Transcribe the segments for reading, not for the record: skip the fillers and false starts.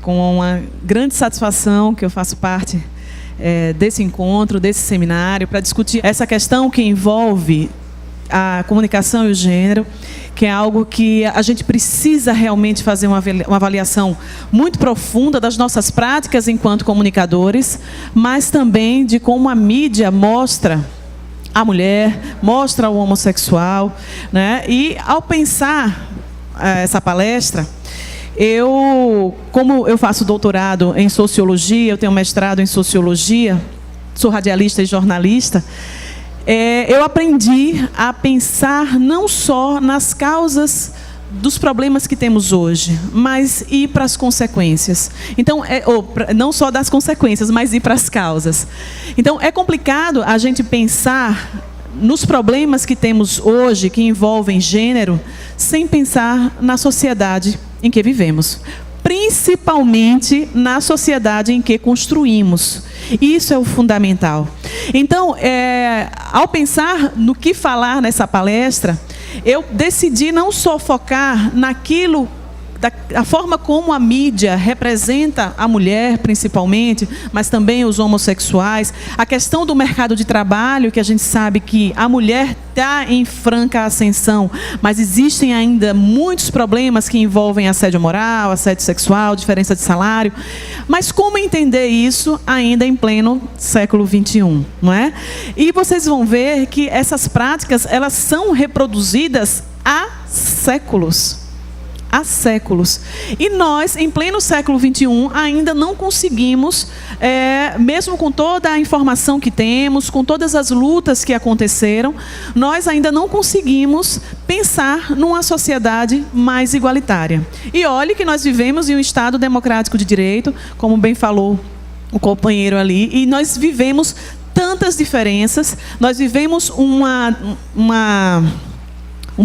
com uma grande satisfação que eu faço parte desse encontro, desse seminário, para discutir essa questão que envolve a comunicação e o gênero, que é algo que a gente precisa realmente fazer uma avaliação muito profunda das nossas práticas enquanto comunicadores, mas também de como a mídia mostra a mulher, mostra o homossexual, né? E ao pensar essa palestra, como eu faço doutorado em sociologia, eu tenho mestrado em sociologia, sou radialista e jornalista, eu aprendi a pensar não só nas causas dos problemas que temos hoje, mas ir para as consequências. Então, não só das consequências, mas ir para as causas. Então, é complicado a gente pensar nos problemas que temos hoje, que envolvem gênero, sem pensar na sociedade em que vivemos. Principalmente na sociedade em que construímos. Isso é o fundamental. Então, ao pensar no que falar nessa palestra, eu decidi não só focar naquilo, a forma como a mídia representa a mulher, principalmente, mas também os homossexuais. A questão do mercado de trabalho, que a gente sabe que a mulher está em franca ascensão, mas existem ainda muitos problemas que envolvem assédio moral, assédio sexual, diferença de salário. Mas como entender isso ainda em pleno século XXI, não é? E vocês vão ver que essas práticas, elas são reproduzidas há séculos. Há séculos. E nós, em pleno século XXI, ainda não conseguimos, mesmo com toda a informação que temos, com todas as lutas que aconteceram, nós ainda não conseguimos pensar numa sociedade mais igualitária. E olhe que nós vivemos em um Estado democrático de direito, como bem falou o companheiro ali, e nós vivemos tantas diferenças, nós vivemos um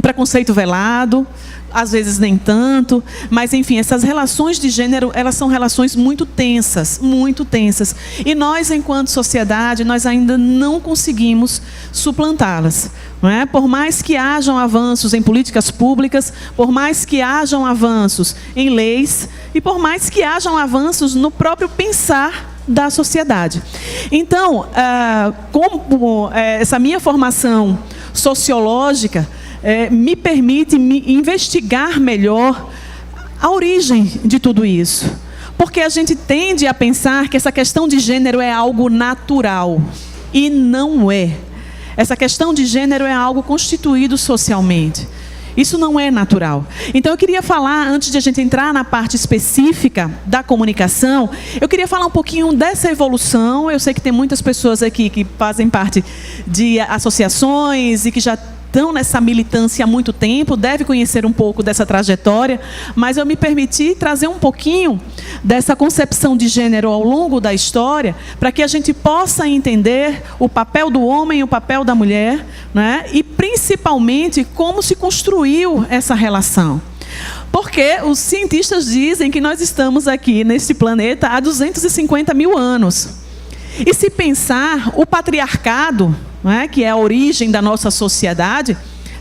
preconceito velado, às vezes nem tanto, mas enfim, essas relações de gênero, elas são relações muito tensas, muito tensas. E nós, enquanto sociedade, nós ainda não conseguimos suplantá-las, não é? Por mais que hajam avanços em políticas públicas, por mais que hajam avanços em leis, e por mais que hajam avanços no próprio pensar da sociedade. Então, como essa minha formação sociológica me permite investigar melhor a origem de tudo isso. Porque a gente tende a pensar que essa questão de gênero é algo natural. E não é. Essa questão de gênero é algo constituído socialmente. Isso não é natural. Então, eu queria falar, antes de a gente entrar na parte específica da comunicação, eu queria falar um pouquinho dessa evolução. Eu sei que tem muitas pessoas aqui que fazem parte de associações e que já estão nessa militância há muito tempo, deve conhecer um pouco dessa trajetória, mas eu me permiti trazer um pouquinho dessa concepção de gênero ao longo da história, para que a gente possa entender o papel do homem e o papel da mulher, né? E principalmente como se construiu essa relação. Porque os cientistas dizem que nós estamos aqui neste planeta há 250 mil anos. E se pensar, o patriarcado, que é a origem da nossa sociedade,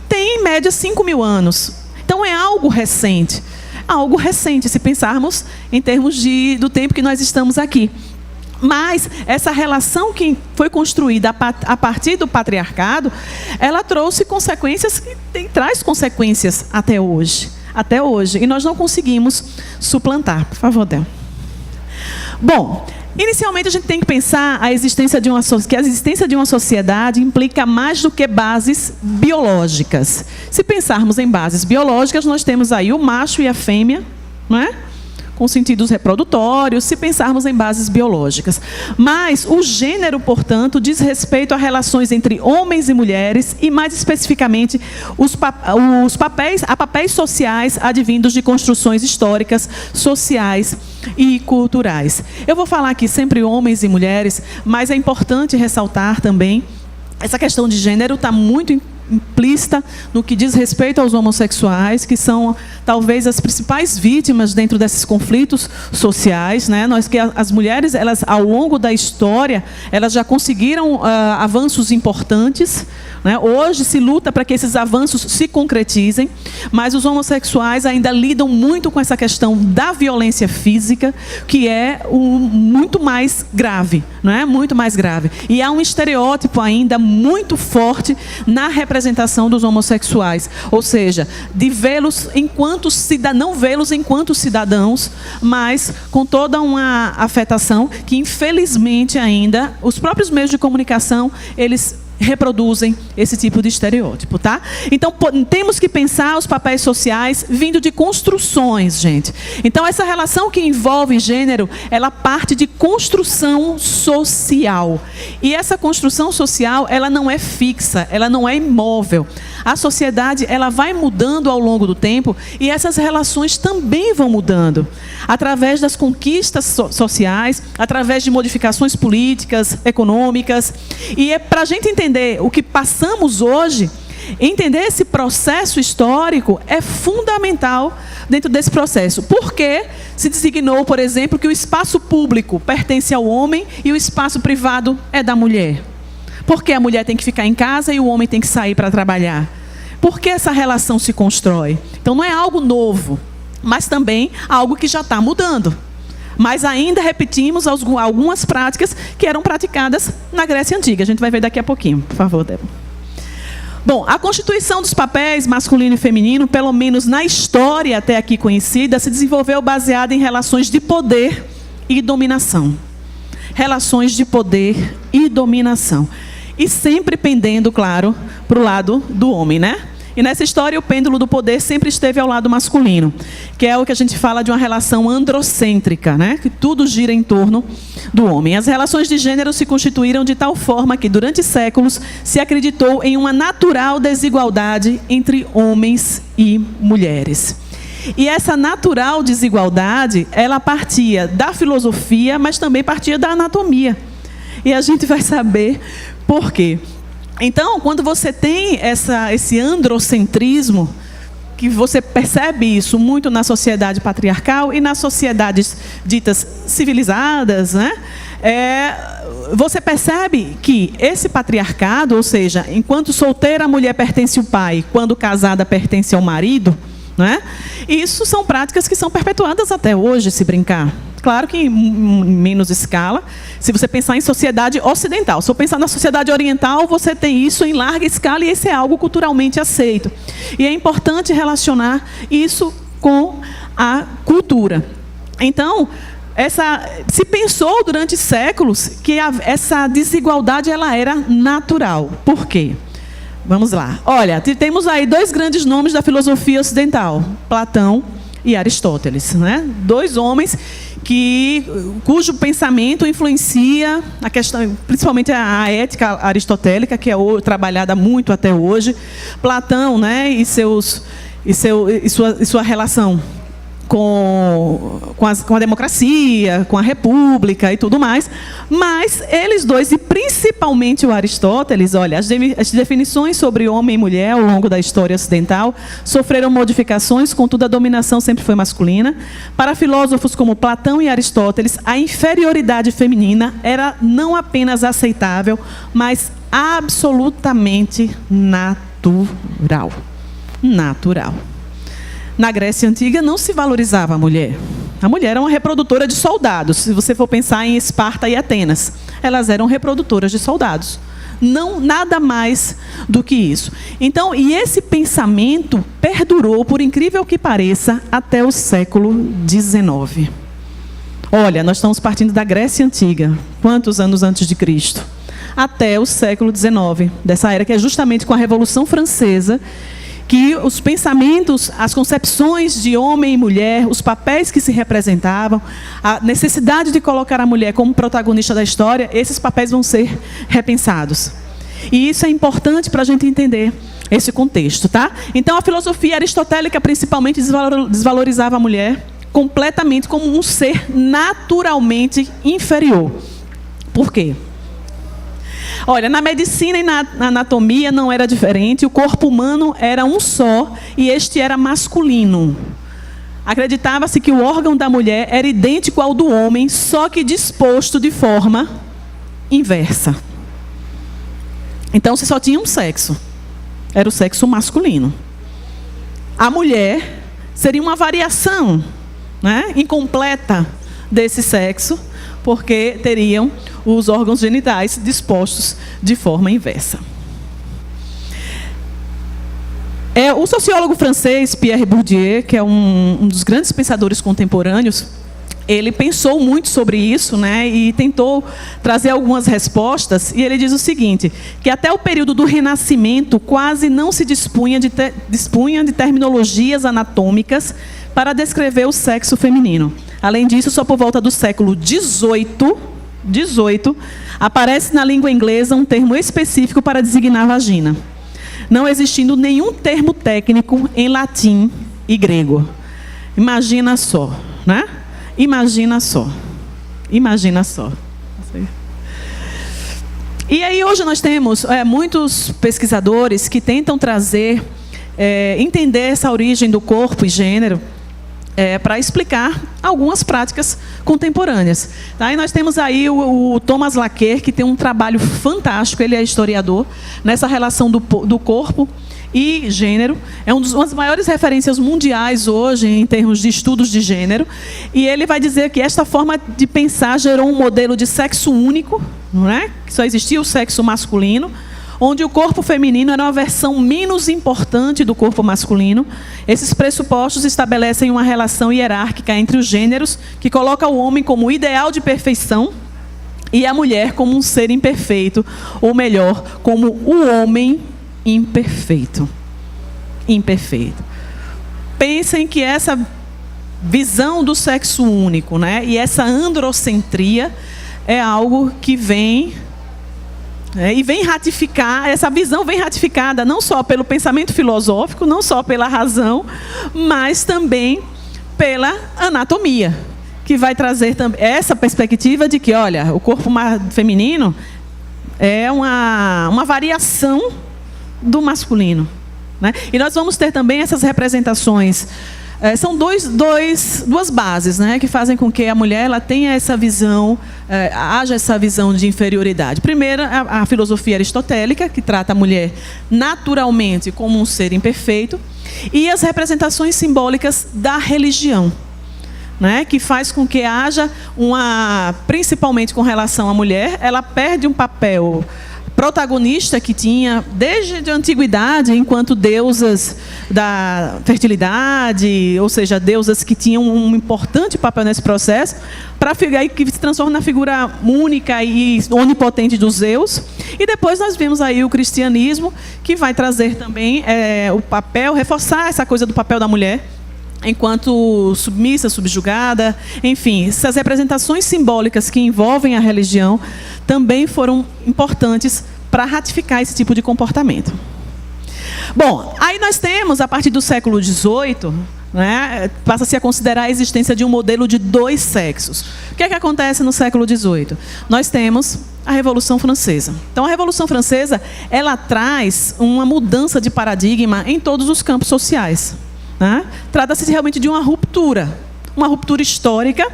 tem em média 5 mil anos. Então é algo recente. Algo recente, se pensarmos em termos do tempo que nós estamos aqui. Mas essa relação que foi construída a partir do patriarcado, ela trouxe consequências e traz consequências até hoje. Até hoje. E nós não conseguimos suplantar. Por favor, Del. Bom, inicialmente a gente tem que pensar que a existência de uma sociedade implica mais do que bases biológicas. Se pensarmos em bases biológicas, nós temos aí o macho e a fêmea, não é? Com sentidos reprodutórios, se pensarmos em bases biológicas. Mas o gênero, portanto, diz respeito a relações entre homens e mulheres e, mais especificamente, a papéis sociais advindos de construções históricas, sociais e culturais. Eu vou falar aqui sempre homens e mulheres, mas é importante ressaltar também essa questão de gênero está muito implícita no que diz respeito aos homossexuais, que são talvez as principais vítimas dentro desses conflitos sociais, né? As mulheres, elas, ao longo da história, elas já conseguiram avanços importantes, né? Hoje se luta para que esses avanços se concretizem, mas os homossexuais ainda lidam muito com essa questão da violência física, que é muito mais grave, não é? Muito mais grave. E há um estereótipo ainda muito forte na representação dos homossexuais, ou seja, de vê-los enquanto não vê-los enquanto cidadãos, mas com toda uma afetação que, infelizmente, ainda os próprios meios de comunicação, eles reproduzem esse tipo de estereótipo, tá? Então, temos que pensar os papéis sociais vindo de construções, gente. Então, essa relação que envolve gênero, ela parte de construção social. E essa construção social, ela não é fixa, ela não é imóvel. A sociedade, ela vai mudando ao longo do tempo e essas relações também vão mudando. Através das conquistas sociais, através de modificações políticas, econômicas. E é para a gente entender o que passamos hoje, entender esse processo histórico é fundamental dentro desse processo. Porque se designou, por exemplo, que o espaço público pertence ao homem e o espaço privado é da mulher. Porque a mulher tem que ficar em casa e o homem tem que sair para trabalhar. Por que essa relação se constrói? Então não é algo novo, mas também algo que já está mudando. Mas ainda repetimos algumas práticas que eram praticadas na Grécia Antiga. A gente vai ver daqui a pouquinho. Por favor, Débora. Bom, a constituição dos papéis masculino e feminino, pelo menos na história até aqui conhecida, se desenvolveu baseada em relações de poder e dominação. Relações de poder e dominação. E sempre pendendo, claro, para o lado do homem, né? E nessa história, o pêndulo do poder sempre esteve ao lado masculino, que é o que a gente fala de uma relação androcêntrica, né? Que tudo gira em torno do homem. As relações de gênero se constituíram de tal forma que, durante séculos, se acreditou em uma natural desigualdade entre homens e mulheres. E essa natural desigualdade, ela partia da filosofia, mas também partia da anatomia. E a gente vai saber por quê. Então, quando você tem esse androcentrismo, que você percebe isso muito na sociedade patriarcal e nas sociedades ditas civilizadas, né? Você percebe que esse patriarcado, ou seja, enquanto solteira a mulher pertence ao pai, quando casada pertence ao marido, né? Isso são práticas que são perpetuadas até hoje, se brincar. Claro que em menos escala, se você pensar em sociedade ocidental. Se eu pensar na sociedade oriental, você tem isso em larga escala e esse é algo culturalmente aceito. E é importante relacionar isso com a cultura. Então, se pensou durante séculos que essa desigualdade ela era natural. Por quê? Vamos lá. Olha, temos aí dois grandes nomes da filosofia ocidental, Platão e Aristóteles, né? Dois homens cujo pensamento influencia a questão, principalmente a ética aristotélica, que é trabalhada muito até hoje. Platão, né, e sua relação com a democracia, com a república e tudo mais. Mas eles dois, e principalmente o Aristóteles, olha, as definições sobre homem e mulher ao longo da história ocidental sofreram modificações, contudo a dominação sempre foi masculina. Para filósofos como Platão e Aristóteles, a inferioridade feminina era não apenas aceitável, mas absolutamente natural. Natural. Na Grécia Antiga não se valorizava a mulher. A mulher era uma reprodutora de soldados. Se você for pensar em Esparta e Atenas, elas eram reprodutoras de soldados. Não, nada mais do que isso. Então, e esse pensamento perdurou, por incrível que pareça, até o século XIX. Olha, nós estamos partindo da Grécia Antiga. Quantos anos antes de Cristo? Até o século XIX, dessa era que é justamente com a Revolução Francesa, que os pensamentos, as concepções de homem e mulher, os papéis que se representavam, a necessidade de colocar a mulher como protagonista da história, esses papéis vão ser repensados. E isso é importante para a gente entender esse contexto, tá? Então, a filosofia aristotélica, principalmente, desvalorizava a mulher completamente como um ser naturalmente inferior. Por quê? Olha, na medicina e na anatomia não era diferente. O corpo humano era um só e este era masculino. Acreditava-se que o órgão da mulher era idêntico ao do homem, só que disposto de forma inversa. Então, se só tinha um sexo, era o sexo masculino. A mulher seria uma variação, né, incompleta desse sexo, porque teriam os órgãos genitais dispostos de forma inversa. O sociólogo francês Pierre Bourdieu, que é um dos grandes pensadores contemporâneos, ele pensou muito sobre isso, né, e tentou trazer algumas respostas, e ele diz o seguinte, que até o período do Renascimento quase não se dispunha de terminologias anatômicas para descrever o sexo feminino. Além disso, só por volta do século XVIII, aparece na língua inglesa um termo específico para designar a vagina, não existindo nenhum termo técnico em latim e grego. Imagina só, né? Imagina só. E aí hoje nós temos muitos pesquisadores que tentam trazer, entender essa origem do corpo e gênero, para explicar algumas práticas contemporâneas. Tá? E nós temos aí o Thomas Laqueur, que tem um trabalho fantástico, ele é historiador, nessa relação do corpo e gênero. É uma das maiores referências mundiais hoje em termos de estudos de gênero. E ele vai dizer que esta forma de pensar gerou um modelo de sexo único, não é? Que só existia o sexo masculino, onde o corpo feminino era uma versão menos importante do corpo masculino. Esses pressupostos estabelecem uma relação hierárquica entre os gêneros, que coloca o homem como o ideal de perfeição e a mulher como um ser imperfeito, ou melhor, como o homem imperfeito. Pensem que essa visão do sexo único, né, e essa androcentria é algo que vem ratificar, essa visão vem ratificada não só pelo pensamento filosófico, não só pela razão, mas também pela anatomia, que vai trazer também essa perspectiva de que, olha, o corpo feminino é uma variação do masculino, né? E nós vamos ter também essas representações. São duas bases, né, que fazem com que a mulher ela tenha essa visão, haja essa visão de inferioridade. Primeiro, a filosofia aristotélica, que trata a mulher naturalmente como um ser imperfeito, e as representações simbólicas da religião, né, que faz com que haja principalmente com relação à mulher, ela perde um papel protagonista que tinha desde a antiguidade, enquanto deusas da fertilidade, ou seja, deusas que tinham um importante papel nesse processo, que se transforma na figura única e onipotente dos Zeus. E depois nós vimos aí o cristianismo, que vai trazer também o papel, reforçar essa coisa do papel da mulher, enquanto submissa, subjugada, enfim, essas representações simbólicas que envolvem a religião também foram importantes para ratificar esse tipo de comportamento. Bom, aí nós temos, a partir do século XVIII, né, passa-se a considerar a existência de um modelo de dois sexos. O que é que acontece no século XVIII? Nós temos a Revolução Francesa. Então, a Revolução Francesa, ela traz uma mudança de paradigma em todos os campos sociais. Né? Trata-se realmente de uma ruptura histórica,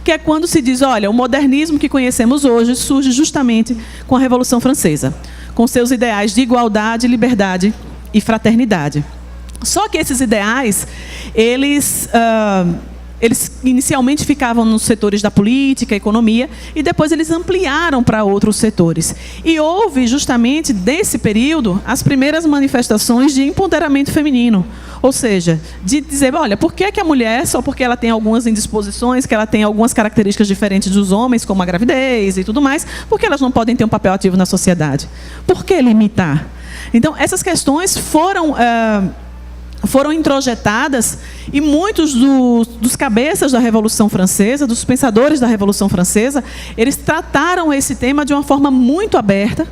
que é quando se diz, olha, o modernismo que conhecemos hoje surge justamente com a Revolução Francesa, com seus ideais de igualdade, liberdade e fraternidade. Só que esses ideais, eles inicialmente ficavam nos setores da política, economia, e depois eles ampliaram para outros setores. E houve, justamente, desse período, as primeiras manifestações de empoderamento feminino. Ou seja, de dizer, olha, por que a mulher, só porque ela tem algumas indisposições, que ela tem algumas características diferentes dos homens, como a gravidez e tudo mais, por que elas não podem ter um papel ativo na sociedade? Por que limitar? Então, essas questões foram introjetadas, e muitos dos cabeças da Revolução Francesa, dos pensadores da Revolução Francesa, eles trataram esse tema de uma forma muito aberta,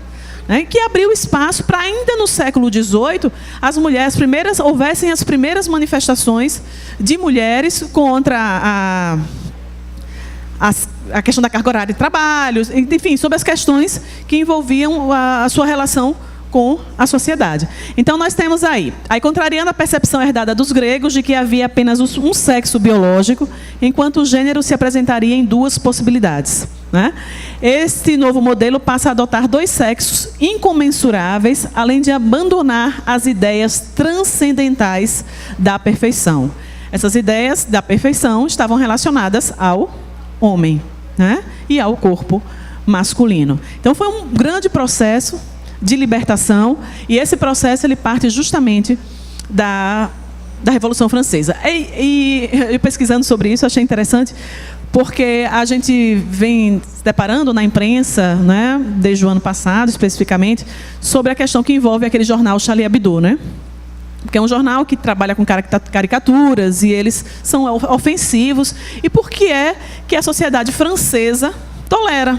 né, que abriu espaço para, ainda no século XVIII, houvessem as primeiras manifestações de mulheres contra a questão da carga horária de trabalho, enfim, sobre as questões que envolviam a sua relação com a sociedade. Então, nós temos aí, contrariando a percepção herdada dos gregos de que havia apenas um sexo biológico, enquanto o gênero se apresentaria em duas possibilidades, né? Este novo modelo passa a adotar dois sexos incomensuráveis, além de abandonar as ideias transcendentais da perfeição. Essas ideias da perfeição estavam relacionadas ao homem, né? E ao corpo masculino. Então, foi um grande processo de libertação, e esse processo ele parte justamente da Revolução Francesa. E eu pesquisando sobre isso, achei interessante, porque a gente vem se deparando na imprensa, né, desde o ano passado, especificamente, sobre a questão que envolve aquele jornal Charlie Hebdo, né? Porque é um jornal que trabalha com caricaturas, e eles são ofensivos. E por que é que a sociedade francesa tolera?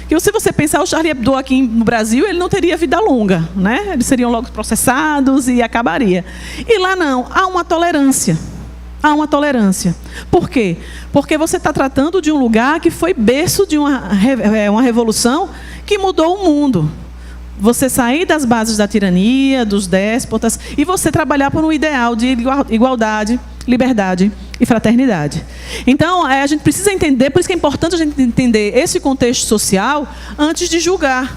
Que se você pensar, o Charlie Hebdo aqui no Brasil, ele não teria vida longa, né? Eles seriam logo processados e acabaria. E lá não, há uma tolerância. Há uma tolerância. Por quê? Porque você está tratando de um lugar que foi berço de uma revolução que mudou o mundo. Você sair das bases da tirania, dos déspotas, e você trabalhar por um ideal de igualdade, liberdade e fraternidade. Então, a gente precisa entender, por isso que é importante a gente entender esse contexto social antes de julgar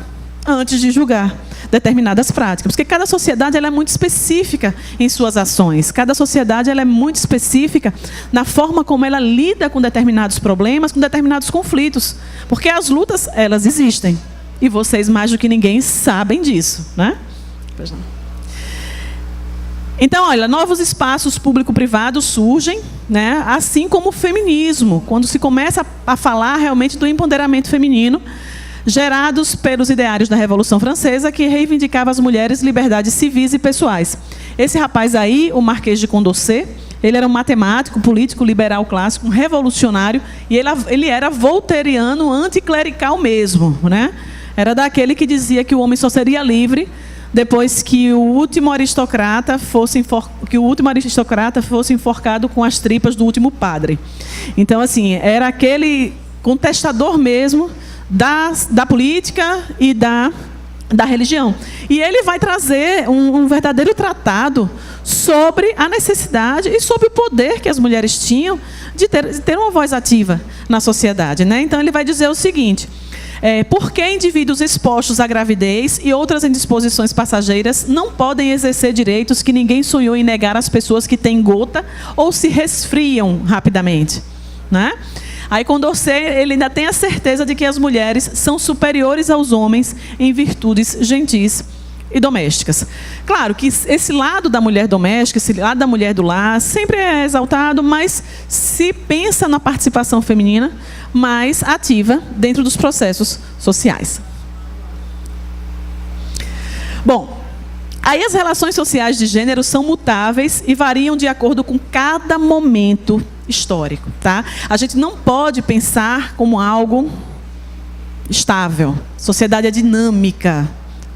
determinadas práticas. Porque cada sociedade ela é muito específica em suas ações. Cada sociedade ela é muito específica na forma como ela lida com determinados problemas, com determinados conflitos. Porque as lutas, elas existem. E vocês, mais do que ninguém, sabem disso, né? Pois não. Então, olha, novos espaços público-privados surgem, né? Assim como o feminismo, quando se começa a falar realmente do empoderamento feminino, gerados pelos ideários da Revolução Francesa, que reivindicava às mulheres liberdades civis e pessoais. Esse rapaz aí, o Marquês de Condorcet, ele era um matemático, político, liberal clássico, um revolucionário, e ele era voltairiano, anticlerical mesmo, né? Era daquele que dizia que o homem só seria livre depois que o último aristocrata fosse enforcado com as tripas do último padre. Então, assim, era aquele contestador mesmo da política e da religião. E ele vai trazer um verdadeiro tratado sobre a necessidade e sobre o poder que as mulheres tinham de ter uma voz ativa na sociedade, né? Então, ele vai dizer o seguinte: por que indivíduos expostos à gravidez e outras indisposições passageiras não podem exercer direitos que ninguém sonhou em negar às pessoas que têm gota ou se resfriam rapidamente, né? Aí Condorcet, ele ainda tem a certeza de que as mulheres são superiores aos homens em virtudes gentis e domésticas. Claro que esse lado da mulher doméstica, esse lado da mulher do lar, sempre é exaltado, mas se pensa na participação feminina mais ativa dentro dos processos sociais. Bom, aí as relações sociais de gênero são mutáveis e variam de acordo com cada momento histórico, tá? A gente não pode pensar como algo estável. Sociedade é dinâmica.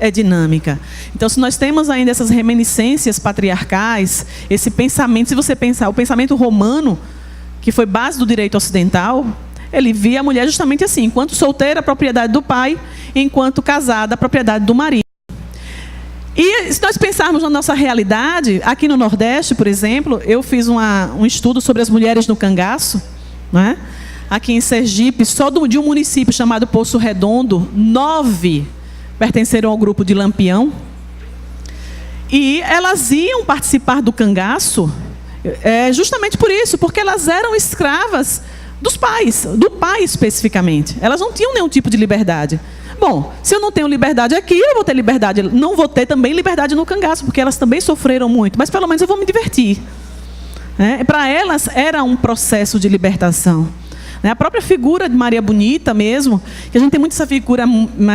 É dinâmica. Então, se nós temos ainda essas reminiscências patriarcais, esse pensamento, se você pensar, o pensamento romano, que foi base do direito ocidental, ele via a mulher justamente assim: enquanto solteira, a propriedade do pai, enquanto casada, a propriedade do marido. E se nós pensarmos na nossa realidade, aqui no Nordeste, por exemplo, eu fiz um estudo sobre as mulheres no cangaço, né? Aqui em Sergipe, só de um município chamado Poço Redondo, 9 pertenceram ao grupo de Lampião. E elas iam participar do cangaço justamente por isso, porque elas eram escravas dos pais, do pai especificamente. Elas não tinham nenhum tipo de liberdade. Bom, se eu não tenho liberdade aqui, eu vou ter liberdade. Não vou ter também liberdade no cangaço, porque elas também sofreram muito. Mas pelo menos eu vou me divertir. Para elas era um processo de libertação. A própria figura de Maria Bonita mesmo, que a gente tem muito essa figura,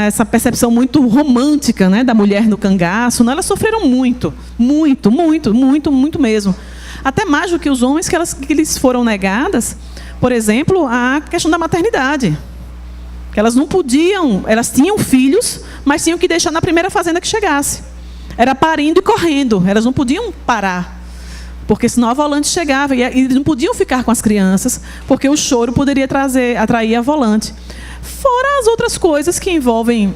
essa percepção muito romântica, né, da mulher no cangaço, elas sofreram muito mesmo. Até mais do que os homens, que lhes foram negadas, por exemplo, a questão da maternidade. Que elas não podiam, elas tinham filhos, mas tinham que deixar na primeira fazenda que chegasse. Era parindo e correndo, elas não podiam parar. Porque senão a volante chegava e não podiam ficar com as crianças, porque o choro poderia atrair a volante. Fora as outras coisas que envolvem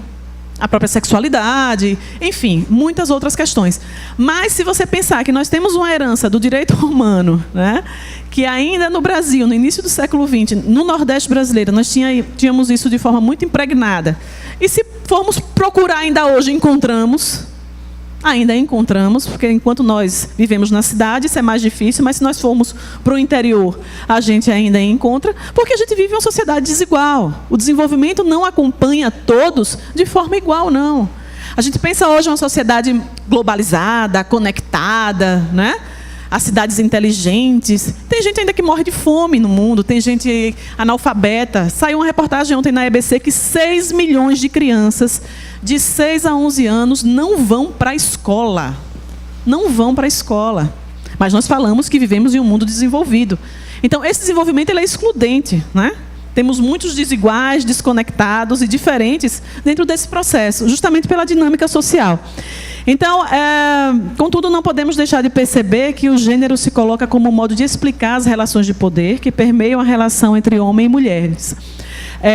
a própria sexualidade, enfim, muitas outras questões. Mas se você pensar que nós temos uma herança do direito romano, né, que ainda no Brasil, no início do século XX, no Nordeste brasileiro, nós tínhamos isso de forma muito impregnada. E se formos procurar ainda hoje, ainda encontramos, porque enquanto nós vivemos na cidade, isso é mais difícil, mas se nós formos para o interior, a gente ainda encontra, porque a gente vive uma sociedade desigual. O desenvolvimento não acompanha todos de forma igual, não. A gente pensa hoje em uma sociedade globalizada, conectada, né? As cidades inteligentes. Tem gente ainda que morre de fome no mundo, tem gente analfabeta. Saiu uma reportagem ontem na EBC que 6 milhões de crianças de 6 a 11 anos não vão para a escola. Não vão para a escola. Mas nós falamos que vivemos em um mundo desenvolvido. Então, esse desenvolvimento ele é excludente, né? Temos muitos desiguais, desconectados e diferentes dentro desse processo, justamente pela dinâmica social. Então, contudo, não podemos deixar de perceber que o gênero se coloca como um modo de explicar as relações de poder que permeiam a relação entre homem e mulheres.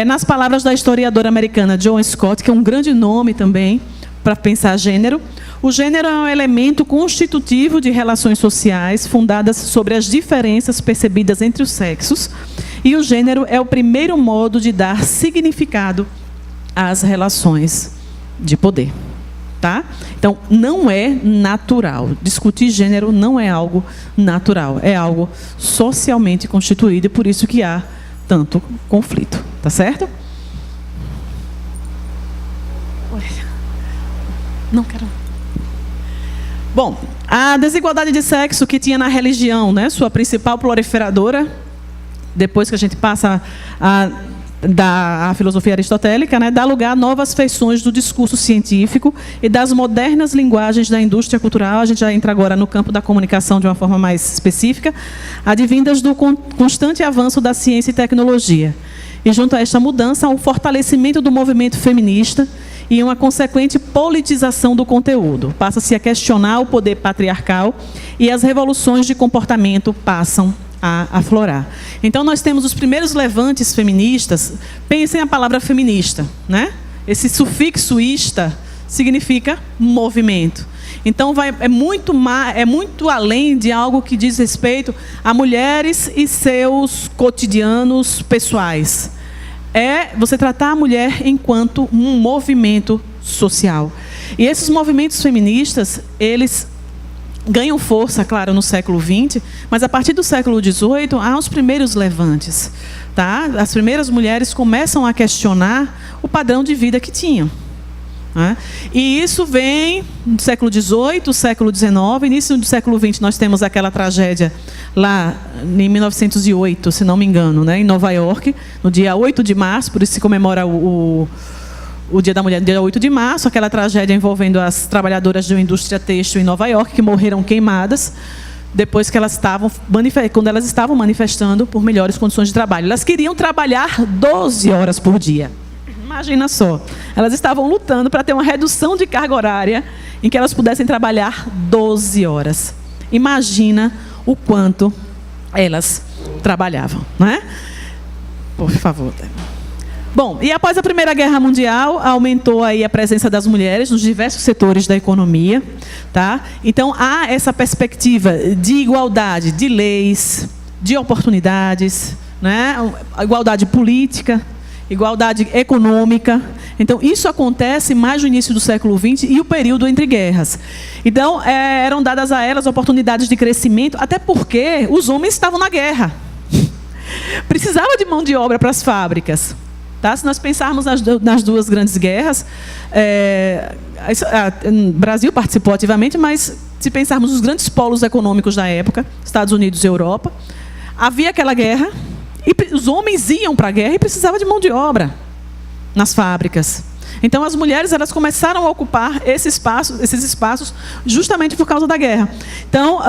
Nas palavras da historiadora americana Joan Scott, que é um grande nome também para pensar gênero, o gênero é um elemento constitutivo de relações sociais fundadas sobre as diferenças percebidas entre os sexos, e o gênero é o primeiro modo de dar significado às relações de poder. Tá? Então, não é natural. Discutir gênero não é algo natural. É algo socialmente constituído e por isso que há tanto conflito. Tá certo? Não quero. Bom, a desigualdade de sexo que tinha na religião, né, sua principal proliferadora, depois que a gente passa da filosofia aristotélica, né, dá lugar a novas feições do discurso científico e das modernas linguagens da indústria cultural. A gente já entra agora no campo da comunicação de uma forma mais específica, advindas do constante avanço da ciência e tecnologia. E junto a esta mudança, há um fortalecimento do movimento feminista e uma consequente politização do conteúdo. Passa-se a questionar o poder patriarcal e as revoluções de comportamento passam a aflorar. Então, nós temos os primeiros levantes feministas. Pensem a palavra feminista, né? Esse sufixo ista significa movimento. Então, é muito além de algo que diz respeito a mulheres e seus cotidianos pessoais. É você tratar a mulher enquanto um movimento social. E esses movimentos feministas, eles ganham força, claro, no século XX, mas a partir do século XVIII há os primeiros levantes. Tá? As primeiras mulheres começam a questionar o padrão de vida que tinham. Né? E isso vem do século XVIII, século XIX, início do século XX nós temos aquela tragédia lá em 1908, se não me engano, né, em Nova York, no dia 8 de março, por isso se comemora o Dia da Mulher, dia 8 de março, aquela tragédia envolvendo as trabalhadoras de uma indústria têxtil em Nova York, que morreram queimadas, depois que quando elas estavam manifestando por melhores condições de trabalho. Elas queriam trabalhar 12 horas por dia. Imagina só, elas estavam lutando para ter uma redução de carga horária em que elas pudessem trabalhar 12 horas. Imagina o quanto elas trabalhavam, não é? Por favor. Bom, e após a Primeira Guerra Mundial, aumentou aí a presença das mulheres nos diversos setores da economia, tá? Então, há essa perspectiva de igualdade de leis, de oportunidades, né? Igualdade política, igualdade econômica. Então, isso acontece mais no início do século XX e o período entre guerras. Então, eram dadas a elas oportunidades de crescimento, até porque os homens estavam na guerra. Precisava de mão de obra para as fábricas. Tá? Se nós pensarmos nas duas grandes guerras, o Brasil participou ativamente, mas se pensarmos nos grandes polos econômicos da época, Estados Unidos e Europa, havia aquela guerra, e os homens iam para a guerra e precisavam de mão de obra nas fábricas. Então, as mulheres elas começaram a ocupar esses espaços justamente por causa da guerra. Então,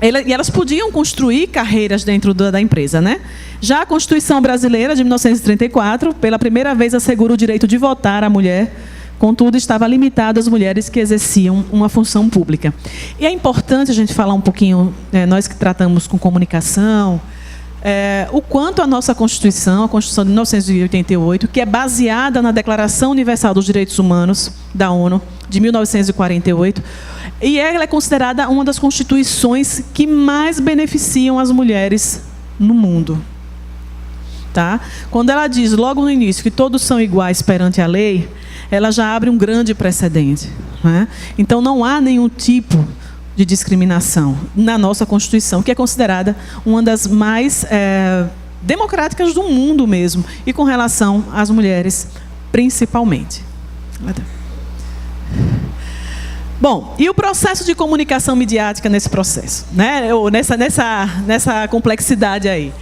e elas podiam construir carreiras dentro da empresa, né? Já a Constituição Brasileira, de 1934, pela primeira vez assegura o direito de votar à mulher contudo, estava limitado às mulheres que exerciam uma função pública. E é importante a gente falar um pouquinho, nós que tratamos com comunicação, o quanto a nossa Constituição, a Constituição de 1988, que é baseada na Declaração Universal dos Direitos Humanos da ONU, de 1948, e ela é considerada uma das constituições que mais beneficiam as mulheres no mundo. Tá? Quando ela diz, logo no início, que todos são iguais perante a lei, ela já abre um grande precedente. Né? Então, não há nenhum tipo de discriminação na nossa Constituição, que é considerada uma das mais democráticas do mundo mesmo, e com relação às mulheres, principalmente. Bom, e o processo de comunicação midiática nesse processo, né? Ou nessa complexidade aí?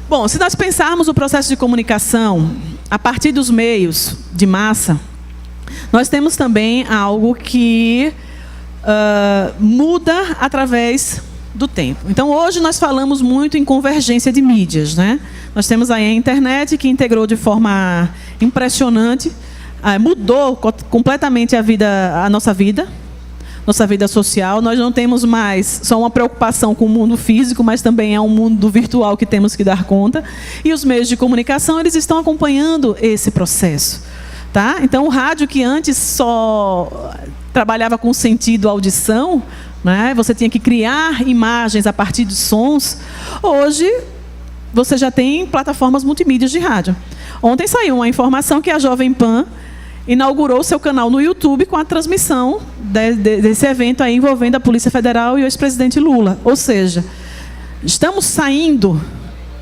Bom, se nós pensarmos o processo de comunicação a partir dos meios de massa, nós temos também algo que muda através do tempo. Então, hoje nós falamos muito em convergência de mídias, né? Nós temos aí a internet, que integrou de forma impressionante, mudou completamente a nossa vida social. Nós não temos mais só uma preocupação com o mundo físico, mas também é um mundo virtual que temos que dar conta. E os meios de comunicação, eles estão acompanhando esse processo. Tá? Então, o rádio, que antes só trabalhava com sentido audição, né? Você tinha que criar imagens a partir de sons. Hoje, você já tem plataformas multimídias de rádio. Ontem saiu uma informação que a Jovem Pan inaugurou seu canal no YouTube com a transmissão desse evento aí envolvendo a Polícia Federal e o ex-presidente Lula. Ou seja, estamos saindo,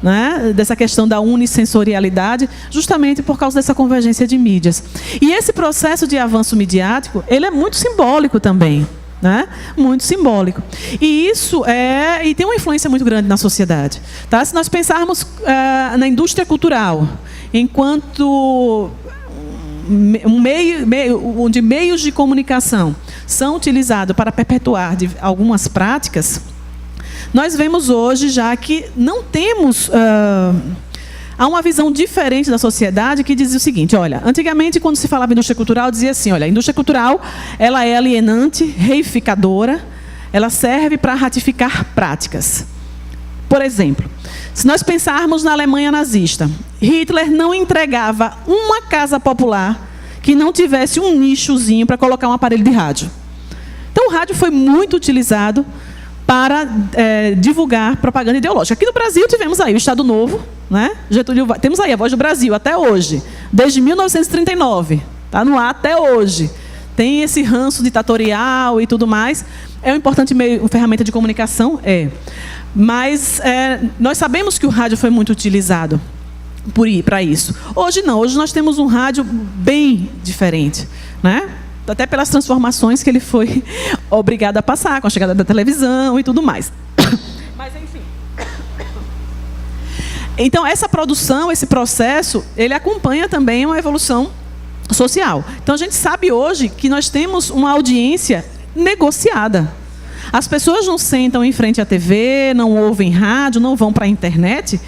né, dessa questão da unissensorialidade, justamente por causa dessa convergência de mídias. E esse processo de avanço midiático, ele é muito simbólico também, né? Muito simbólico. E isso e tem uma influência muito grande na sociedade. Tá? Se nós pensarmos na indústria cultural, enquanto onde meios de comunicação são utilizados para perpetuar algumas práticas, nós vemos hoje já que não temos... há uma visão diferente da sociedade que dizia o seguinte, olha, antigamente quando se falava em indústria cultural, dizia assim, olha, a indústria cultural, ela é alienante, reificadora, ela serve para ratificar práticas. Por exemplo, se nós pensarmos na Alemanha nazista, Hitler não entregava uma casa popular que não tivesse um nichozinho para colocar um aparelho de rádio. Então, o rádio foi muito utilizado para divulgar propaganda ideológica. Aqui no Brasil tivemos aí o Estado Novo, né? Temos aí a Voz do Brasil até hoje, desde 1939, está no ar até hoje. Tem esse ranço ditatorial e tudo mais. É um importante meio, uma ferramenta de comunicação, mas nós sabemos que o rádio foi muito utilizado para isso. Hoje não, hoje nós temos um rádio bem diferente, né? Até pelas transformações que ele foi obrigado a passar, com a chegada da televisão e tudo mais. Mas, enfim. Então, essa produção, esse processo, ele acompanha também uma evolução social. Então, a gente sabe hoje que nós temos uma audiência negociada. As pessoas não sentam em frente à TV, não ouvem rádio, não vão para a internet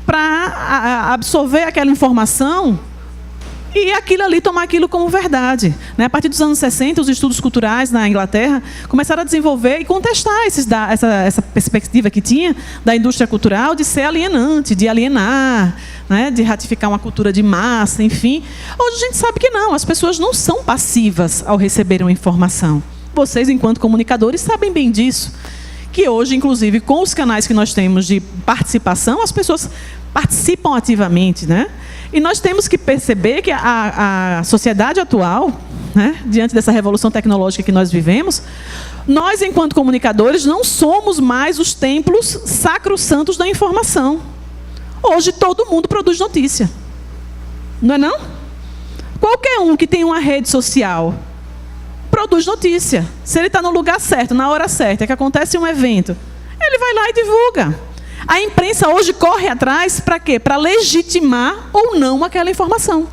para absorver aquela informação e aquilo ali, tomar aquilo como verdade. Né? A partir dos anos 60, os estudos culturais na Inglaterra começaram a desenvolver e contestar essa perspectiva que tinha da indústria cultural de ser alienante, de alienar, né? De ratificar uma cultura de massa, enfim. Hoje a gente sabe que não, as pessoas não são passivas ao receber uma informação. Vocês, enquanto comunicadores, sabem bem disso. Que hoje, inclusive, com os canais que nós temos de participação, as pessoas participam ativamente, né? E nós temos que perceber que a sociedade atual, né, diante dessa revolução tecnológica que nós vivemos, nós, enquanto comunicadores, não somos mais os templos sacrossantos da informação. Hoje, todo mundo produz notícia. Não é não? Qualquer um que tem uma rede social produz notícia. Se ele está no lugar certo, na hora certa, que acontece um evento, ele vai lá e divulga. A imprensa hoje corre atrás para quê? Para legitimar ou não aquela informação.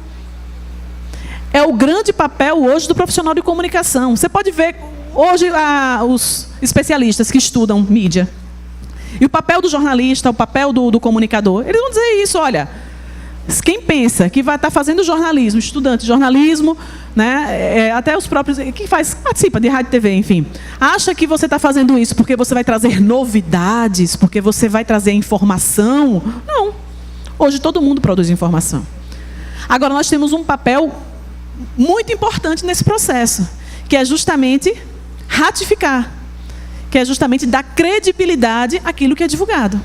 É o grande papel hoje do profissional de comunicação. Você pode ver hoje os especialistas que estudam mídia. E o papel do jornalista, o papel do comunicador, eles vão dizer isso, olha, Quem pensa que vai estar fazendo jornalismo, estudante de jornalismo, né, até os próprios, participa de rádio e TV, enfim, acha que você está fazendo isso porque você vai trazer novidades, porque você vai trazer informação? Não. Hoje todo mundo produz informação. Agora nós temos um papel muito importante nesse processo, que é justamente ratificar, que é justamente dar credibilidade àquilo que é divulgado.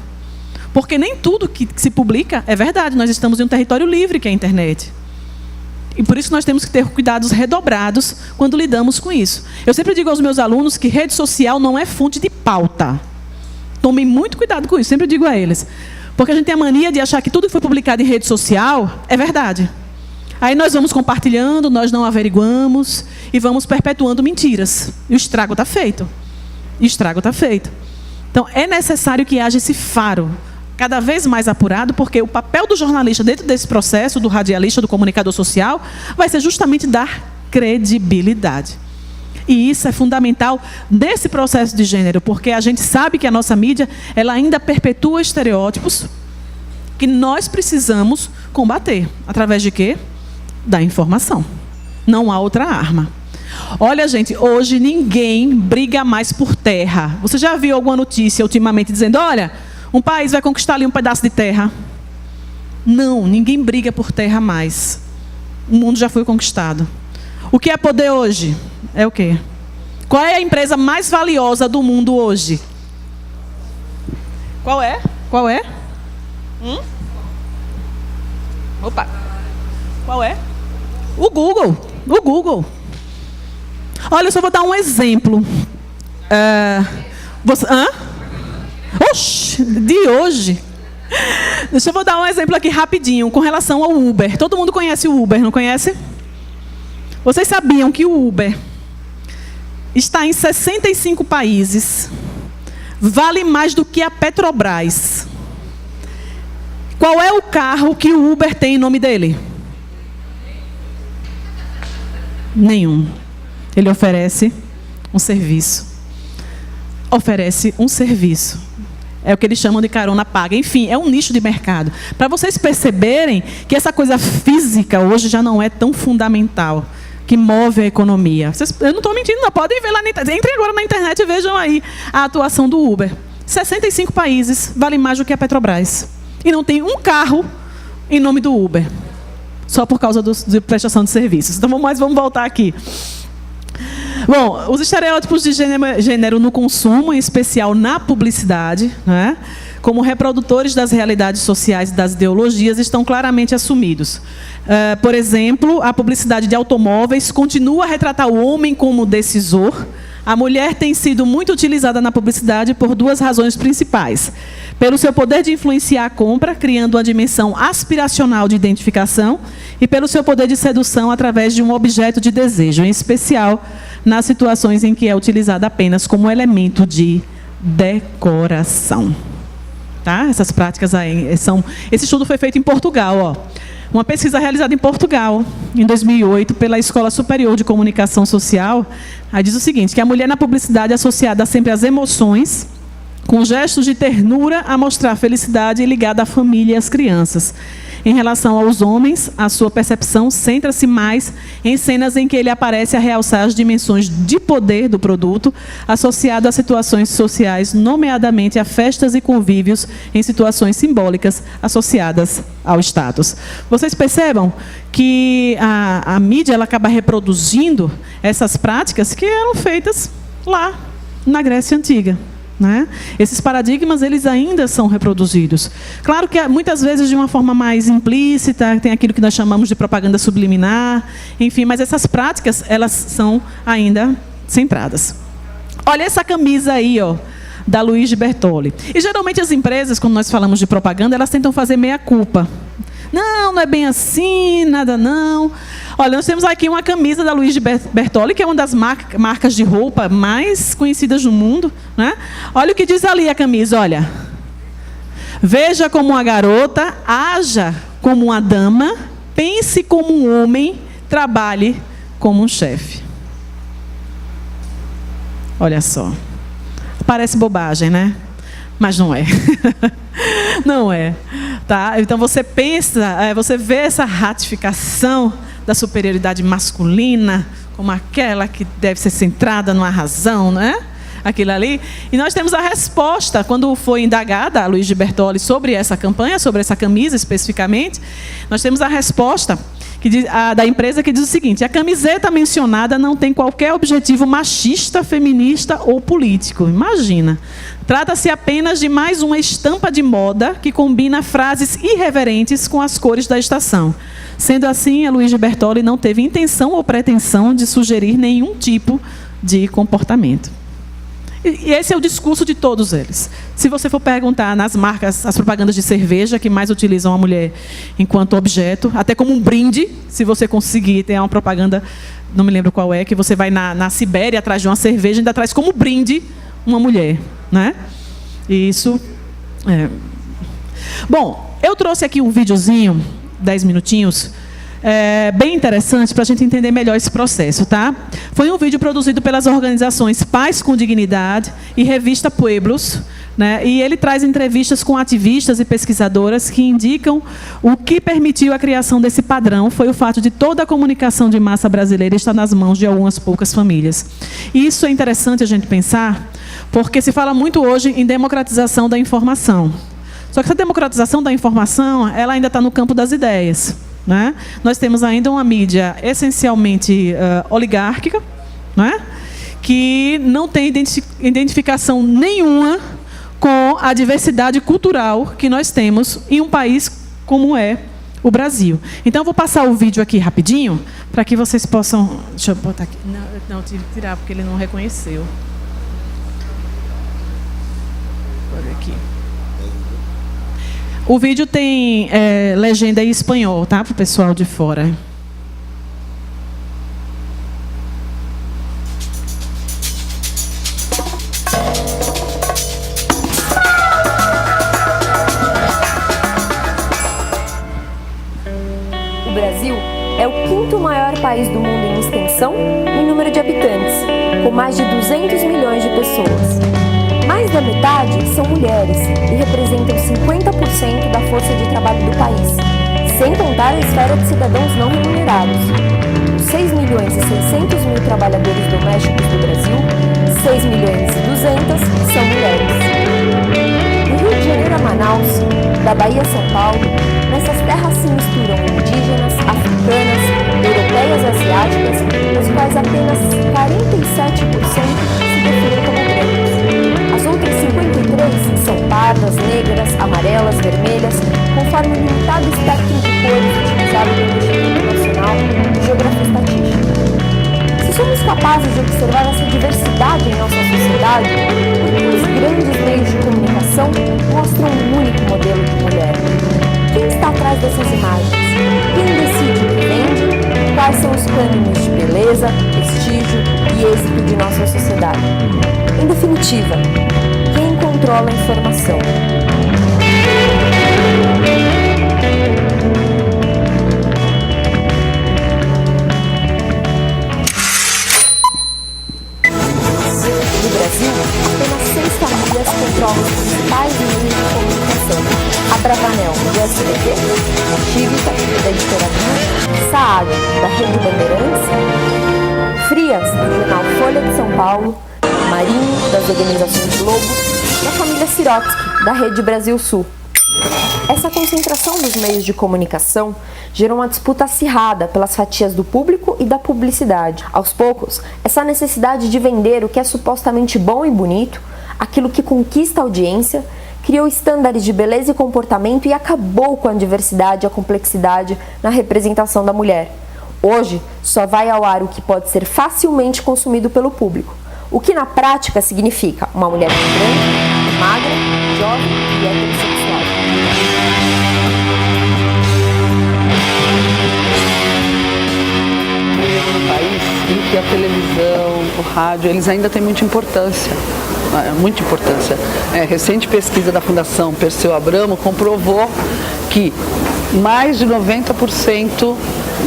Porque nem tudo que se publica é verdade. Nós estamos em um território livre, que é a internet. E por isso nós temos que ter cuidados redobrados quando lidamos com isso. Eu sempre digo aos meus alunos que rede social não é fonte de pauta. Tomem muito cuidado com isso, sempre digo a eles. Porque a gente tem a mania de achar que tudo que foi publicado em rede social é verdade. Aí nós vamos compartilhando, nós não averiguamos e vamos perpetuando mentiras. E o estrago está feito. Então, é necessário que haja esse faro cada vez mais apurado, porque o papel do jornalista dentro desse processo, do radialista, do comunicador social, vai ser justamente dar credibilidade. E isso é fundamental nesse processo de gênero, porque a gente sabe que a nossa mídia, ela ainda perpetua estereótipos que nós precisamos combater. Através de quê? Da informação. Não há outra arma. Olha, gente, hoje ninguém briga mais por terra. Você já viu alguma notícia ultimamente dizendo, olha, um país vai conquistar ali um pedaço de terra? Não, ninguém briga por terra mais. O mundo já foi conquistado. O que é poder hoje? É o quê? Qual é a empresa mais valiosa do mundo hoje? Qual é? Opa. Qual é? O Google. Olha, eu só vou dar um exemplo. De hoje. Deixa eu vou dar um exemplo aqui rapidinho, com relação ao Uber. Todo mundo conhece o Uber, não conhece? Vocês sabiam que o Uber está em 65 países, vale mais do que a Petrobras. Qual é o carro que o Uber tem em nome dele? Nenhum. Ele oferece um serviço. É o que eles chamam de carona paga. Enfim, é um nicho de mercado. Para vocês perceberem que essa coisa física hoje já não é tão fundamental, que move a economia. Eu não estou mentindo, não. Podem ver lá na internet. Entrem agora na internet e vejam aí a atuação do Uber. 65 países, vale mais do que a Petrobras. E não tem um carro em nome do Uber. Só por causa de prestação de serviços. Então, vamos voltar aqui. Bom, os estereótipos de gênero no consumo, em especial na publicidade, né, como reprodutores das realidades sociais e das ideologias, estão claramente assumidos. Por exemplo, a publicidade de automóveis continua a retratar o homem como decisor. A mulher tem sido muito utilizada na publicidade por duas razões principais. Pelo seu poder de influenciar a compra, criando uma dimensão aspiracional de identificação, e pelo seu poder de sedução através de um objeto de desejo, em especial nas situações em que é utilizada apenas como elemento de decoração. Tá? Essas práticas aí são... Esse estudo foi feito em Portugal, ó. Uma pesquisa realizada em Portugal, em 2008, pela Escola Superior de Comunicação Social, aí diz o seguinte, que a mulher na publicidade é associada sempre às emoções, com gestos de ternura a mostrar felicidade e ligada à família e às crianças. Em relação aos homens, a sua percepção centra-se mais em cenas em que ele aparece a realçar as dimensões de poder do produto, associado a situações sociais, nomeadamente a festas e convívios em situações simbólicas associadas ao status. Vocês percebam que a mídia ela acaba reproduzindo essas práticas que eram feitas lá na Grécia Antiga. Né? Esses paradigmas eles ainda são reproduzidos. Claro que muitas vezes de uma forma mais implícita, tem aquilo que nós chamamos de propaganda subliminar, enfim, mas essas práticas elas são ainda centradas. Olha essa camisa aí, ó, da Luigi Bertoli. E geralmente as empresas, quando nós falamos de propaganda, elas tentam fazer meia-culpa. Não é bem assim, nada não. Olha, nós temos aqui uma camisa da Luigi Bertoli, que é uma das marcas de roupa mais conhecidas no mundo, né? Olha o que diz ali a camisa, olha. Veja como uma garota, haja como uma dama, pense como um homem, trabalhe como um chefe. Olha só. Parece bobagem, né? Mas não é. Não é. Tá? Então você pensa, você vê essa ratificação da superioridade masculina como aquela que deve ser centrada numa razão, não é? Aquilo ali. E nós temos a resposta, quando foi indagada a Luiz de Bertoli sobre essa campanha, sobre essa camisa especificamente, nós temos a resposta da empresa que diz o seguinte: a camiseta mencionada não tem qualquer objetivo machista, feminista ou político. Imagina. Trata-se apenas de mais uma estampa de moda que combina frases irreverentes com as cores da estação. Sendo assim, a Luiz de Bertoli não teve intenção ou pretensão de sugerir nenhum tipo de comportamento. E esse é o discurso de todos eles. Se você for perguntar nas marcas, as propagandas de cerveja que mais utilizam a mulher enquanto objeto, até como um brinde, se você conseguir, tem uma propaganda, não me lembro qual é, que você vai na Sibéria atrás de uma cerveja e ainda traz como brinde uma mulher, né? E isso Bom, eu trouxe aqui um videozinho, 10 minutinhos, bem interessante para a gente entender melhor esse processo, tá? Foi um vídeo produzido pelas organizações Paz com Dignidade e Revista Pueblos, né? E ele traz entrevistas com ativistas e pesquisadoras que indicam o que permitiu a criação desse padrão foi o fato de toda a comunicação de massa brasileira estar nas mãos de algumas poucas famílias. E isso é interessante a gente pensar, porque se fala muito hoje em democratização da informação. Só que essa democratização da informação, ela ainda está no campo das ideias. Né? Nós temos ainda uma mídia essencialmente oligárquica, né? Que não tem identificação nenhuma com a diversidade cultural que nós temos em um país como é o Brasil. Então, eu vou passar o vídeo aqui rapidinho, para que vocês possam... Deixa eu botar aqui. Não, eu tive que tirar, porque ele não reconheceu. Olha aqui. O vídeo tem legenda em espanhol, tá? Para o pessoal de fora. O Brasil é o quinto maior país do mundo em extensão e número de habitantes, com mais de 200 milhões de pessoas. Mais da metade são mulheres e representam 50% da força de trabalho do país, sem contar a esfera de cidadãos não remunerados. Dos 6 milhões e 600 mil trabalhadores domésticos do Brasil, 6 milhões e 200 são mulheres. Do Rio de Janeiro a Manaus, da Bahia a São Paulo, nessas terras se misturam indígenas, africanas, europeias e asiáticas, dos quais apenas 47% se definem como brancos. As outras 53 são pardas, negras, amarelas, vermelhas, conforme o limitado espectro de cores utilizado pelo Instituto Nacional de Geografia e Estatística. Se somos capazes de observar essa diversidade em nossa sociedade, porque os grandes meios de comunicação mostram um único modelo de mulher. Quem está atrás dessas imagens? Quem decide o que vende? Quais são os cânones de beleza, prestígio e êxito de nossa sociedade? Em definitiva, quem controla a informação? No Brasil, apenas 6 famílias controlam os principais meios de comunicação: a Bravanel, do SBT, a Cívica, da Editora Bio, Saad, da Rede Bandeirantes, Frias, do jornal Folha de São Paulo, Marinho, das organizações Globo, e a família Sirotsky, da Rede Brasil Sul. Essa concentração dos meios de comunicação gerou uma disputa acirrada pelas fatias do público e da publicidade. Aos poucos, essa necessidade de vender o que é supostamente bom e bonito, aquilo que conquista a audiência, criou estándares de beleza e comportamento e acabou com a diversidade e a complexidade na representação da mulher. Hoje, só vai ao ar o que pode ser facilmente consumido pelo público, o que na prática significa uma mulher branca, magra, jovem e heterossexual. No país em que a televisão, o rádio, eles ainda têm muita importância. Recente pesquisa da Fundação Perseu Abramo comprovou que mais de 90%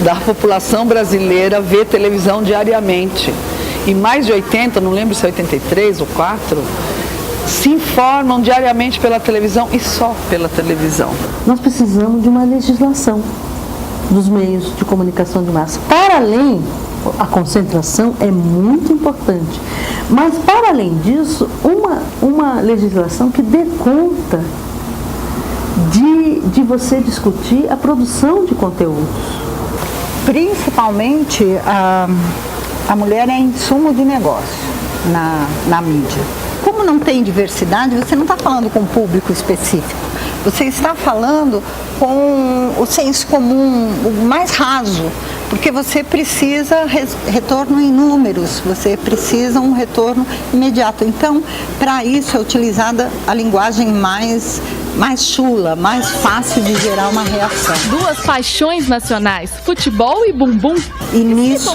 da população brasileira vê televisão diariamente. E mais de 80%, não lembro se é 83 ou 4%, se informam diariamente pela televisão e só pela televisão. Nós precisamos de uma legislação dos meios de comunicação de massa. Para além, a concentração é muito importante, mas para além disso, uma legislação que dê conta de você discutir a produção de conteúdos. Principalmente, a mulher é insumo de negócio na mídia. Como não tem diversidade, você não está falando com um público específico. Você está falando com o senso comum, o mais raso, porque você precisa retorno em números, você precisa um retorno imediato. Então, para isso é utilizada a linguagem mais chula, mais fácil de gerar uma reação. Duas paixões nacionais, futebol e bumbum. E nisso,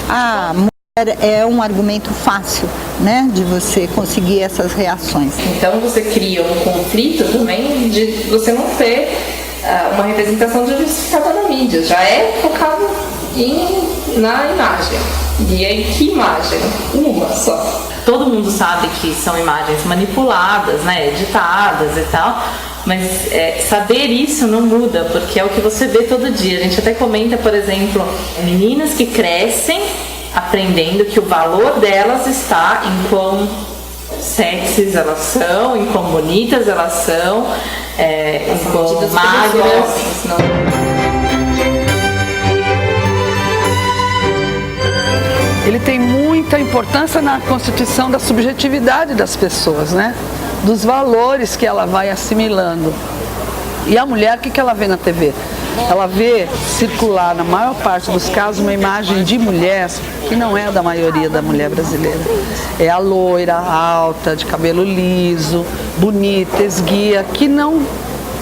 a mulher é um argumento fácil, né, de você conseguir essas reações. Então você cria um conflito também de você não ter uma representação diversificada na mídia. Já é focado na imagem. E aí, que imagem? Uma só. Todo mundo sabe que são imagens manipuladas, né, editadas e tal, mas saber isso não muda, porque é o que você vê todo dia. A gente até comenta, por exemplo, meninas que crescem aprendendo que o valor delas está em quão sexys elas são, em quão bonitas elas são, em quão magras. Ele tem muita importância na constituição da subjetividade das pessoas, né? Dos valores que ela vai assimilando. E a mulher, o que ela vê na TV? Ela vê circular, na maior parte dos casos, uma imagem de mulher que não é da maioria da mulher brasileira. É a loira, alta, de cabelo liso, bonita, esguia, que não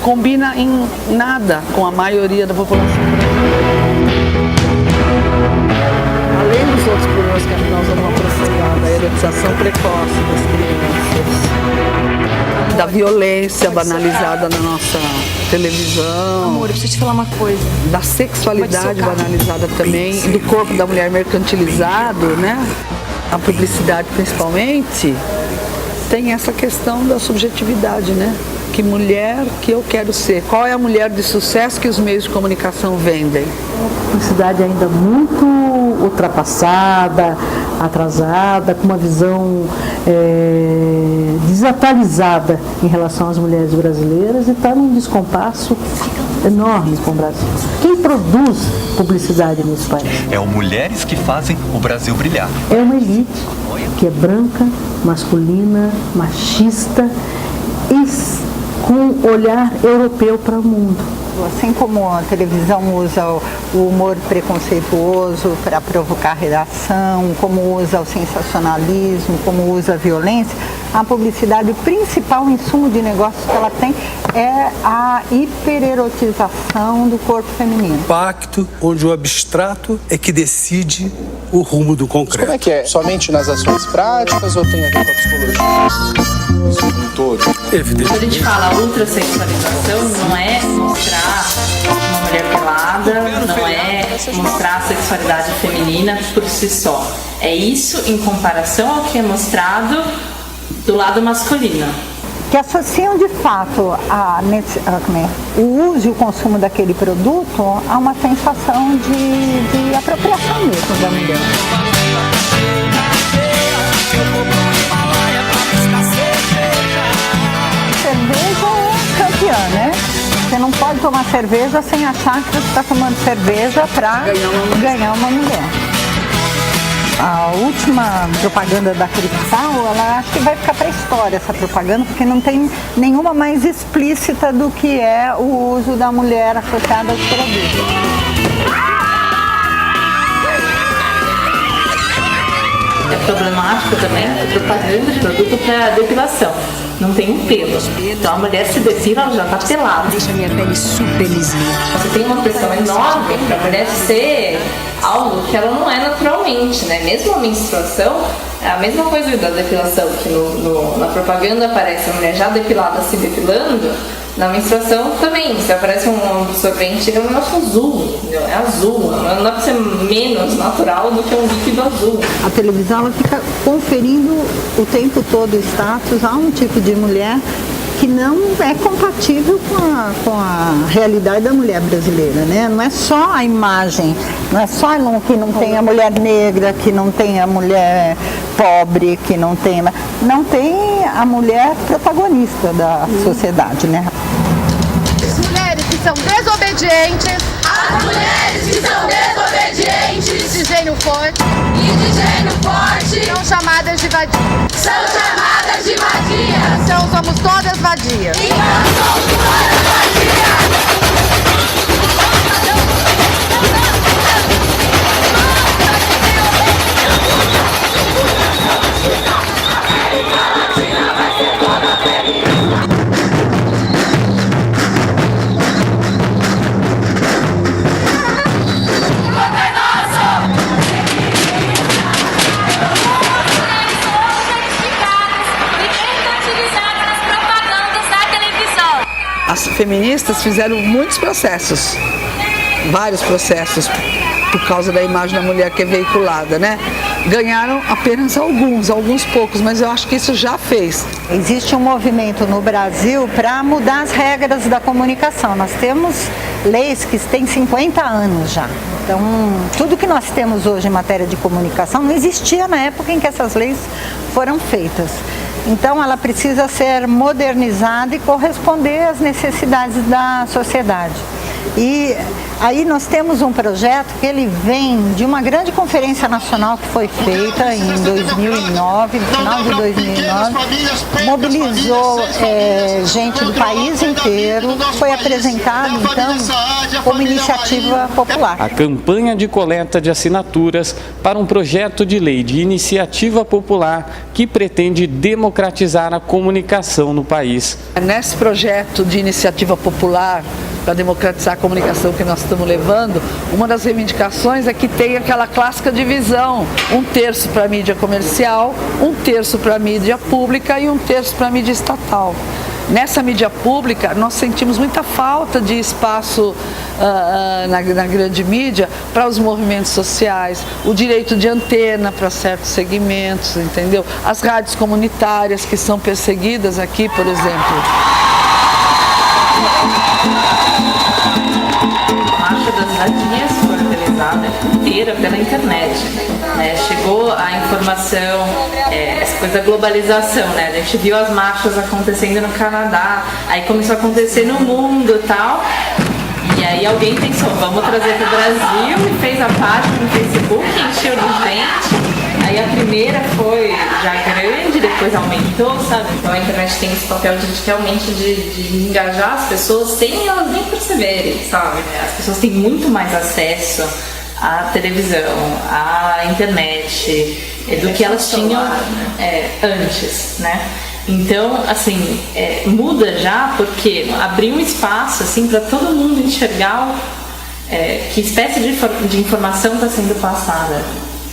combina em nada com a maioria da população brasileira. Além dos outros problemas que nós vamos aprofundar, da erotização precoce das crianças, da violência banalizada na nossa televisão. Amor, eu preciso te falar uma coisa. Da sexualidade banalizada também, do corpo da mulher mercantilizado, né? A publicidade principalmente tem essa questão da subjetividade, né? Que mulher que eu quero ser? Qual é a mulher de sucesso que os meios de comunicação vendem? Uma cidade ainda muito ultrapassada, atrasada, com uma visão desatualizada em relação às mulheres brasileiras e está num descompasso enorme com o Brasil. Quem produz publicidade nesse país? É o Mulheres que Fazem o Brasil Brilhar. É uma elite que é branca, masculina, machista e com olhar europeu para o mundo. Assim como a televisão usa o humor preconceituoso para provocar redação, como usa o sensacionalismo, como usa a violência, a publicidade, o principal insumo de negócio que ela tem é a hipererotização do corpo feminino. Pacto onde o abstrato é que decide o rumo do concreto. Como é que é? Somente nas ações práticas ou tem a ver com a psicologia? Um todo. Quando a gente fala ultrassexualização, não é mostrar uma mulher pelada, não é mostrar a sexualidade feminina por si só. É isso em comparação ao que é mostrado do lado masculino. Que associam de fato o uso e o consumo daquele produto a uma sensação de apropriação mesmo da mulher. Cerveja é campeã, né? Você não pode tomar cerveja sem achar que você está tomando cerveja para ganhar uma mulher. A última propaganda da Cristal, ela acho que vai ficar para a história essa propaganda, porque não tem nenhuma mais explícita do que é o uso da mulher associada aos produtos. É problemático também a propaganda de produto para depilação. Não tem um pelo. Então a mulher se depila, ela já está pelada. Deixa a minha pele super lisinha. Você tem uma pressão enorme para a mulher ser algo que ela não é naturalmente, né? Mesmo a menstruação, é a mesma coisa da depilação, que na propaganda aparece a mulher já depilada se depilando, Na menstruação também, se aparece um absorvente, ele é um negócio azul, entendeu? É azul, não dá pra ser menos natural do que um líquido azul. A televisão ela fica conferindo o tempo todo o status a um tipo de mulher que não é compatível com a realidade da mulher brasileira, né? Não é só a imagem, não é só que não tem a mulher negra, que não tem a mulher pobre, que não tem a mulher protagonista da sociedade, né? As mulheres que são desobedientes. As mulheres que são desobedientes. De gênio forte. E de gênio forte. São chamadas de vadias. São chamadas de vadias. Então somos todas vadias. Então somos todas vadias. As feministas fizeram muitos processos, vários processos, por causa da imagem da mulher que é veiculada, né? Ganharam apenas alguns poucos, mas eu acho que isso já fez. Existe um movimento no Brasil para mudar as regras da comunicação. Nós temos leis que têm 50 anos já. Então, tudo que nós temos hoje em matéria de comunicação não existia na época em que essas leis foram feitas. Então, ela precisa ser modernizada e corresponder às necessidades da sociedade. E aí nós temos um projeto que ele vem de uma grande conferência nacional que foi feita em 2009, no final de 2009, mobilizou gente do país inteiro, foi apresentado então como iniciativa popular. A campanha de coleta de assinaturas para um projeto de lei de iniciativa popular que pretende democratizar a comunicação no país. Nesse projeto de iniciativa popular para democratizar a comunicação que nós estamos levando, uma das reivindicações é que tem aquela clássica divisão, 1/3 para a mídia comercial, 1/3 para a mídia pública e 1/3 para a mídia estatal. Nessa mídia pública, nós sentimos muita falta de espaço na grande mídia para os movimentos sociais, o direito de antena para certos segmentos, entendeu? As rádios comunitárias que são perseguidas aqui, por exemplo. A Marcha das Vadias foi organizada inteira pela internet. Chegou a informação, essa coisa da globalização, né? A gente viu as marchas acontecendo no Canadá, aí começou a acontecer no mundo e tal. E aí alguém pensou, vamos trazer para o Brasil, e fez a página no Facebook, encheu de gente. Aí a primeira foi já grande, depois aumentou, sabe? Então a internet tem esse papel realmente de engajar as pessoas sem elas nem perceberem, sabe? As pessoas têm muito mais acesso à televisão, à internet, do que elas tinham antes, né? Então, assim, muda já porque abriu um espaço assim, para todo mundo enxergar que espécie de informação está sendo passada.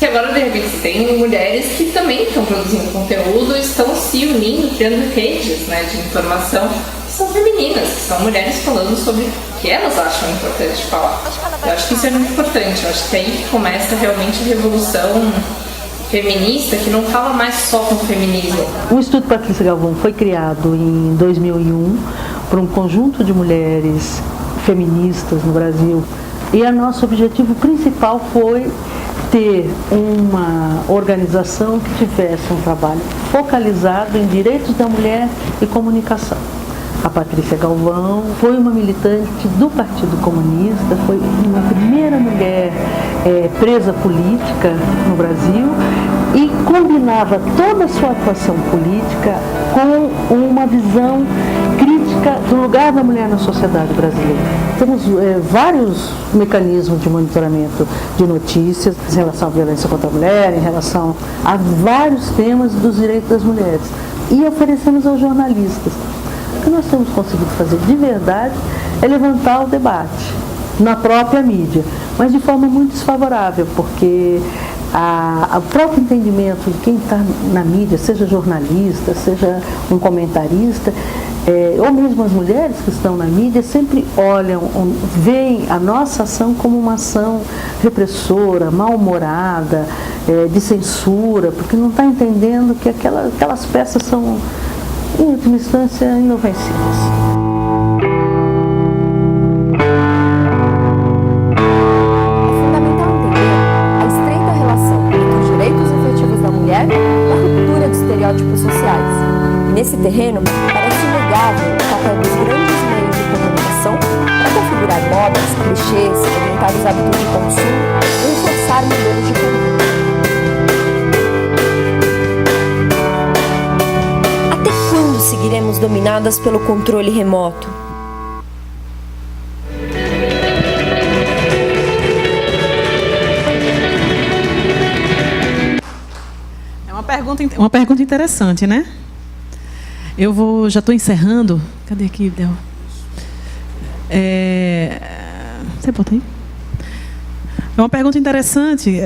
E agora, de repente, tem mulheres que também estão produzindo conteúdo e estão se unindo, criando redes, né, de informação, que são femininas, que são mulheres falando sobre o que elas acham importante falar. Eu acho que isso é muito importante, eu acho que é aí que começa realmente a revolução feminista, que não fala mais só com o feminismo. O Instituto Patrícia Galvão foi criado em 2001 por um conjunto de mulheres feministas no Brasil, e o nosso objetivo principal foi ter uma organização que tivesse um trabalho focalizado em direitos da mulher e comunicação. A Patrícia Galvão foi uma militante do Partido Comunista, foi uma primeira mulher presa política no Brasil e combinava toda a sua atuação política com uma visão crítica do lugar da mulher na sociedade brasileira. Temos vários mecanismos de monitoramento de notícias em relação à violência contra a mulher, em relação a vários temas dos direitos das mulheres. E oferecemos aos jornalistas. O que nós temos conseguido fazer de verdade é levantar o debate na própria mídia, mas de forma muito desfavorável, porque o próprio entendimento de quem está na mídia, seja jornalista, seja um comentarista, ou mesmo as mulheres que estão na mídia, sempre olham, veem a nossa ação como uma ação repressora, mal-humorada, de censura, porque não está entendendo que aquelas peças são, em última instância, inofensivas. Nesse terreno, parece inegável o papel dos grandes meios de comunicação para configurar modas, clichês, orientar os hábitos de consumo e reforçar modelos de conduta. Até quando seguiremos dominadas pelo controle remoto? É uma pergunta interessante, né? Já estou encerrando. Cadê aqui, Del? Você bota aí? É uma pergunta interessante,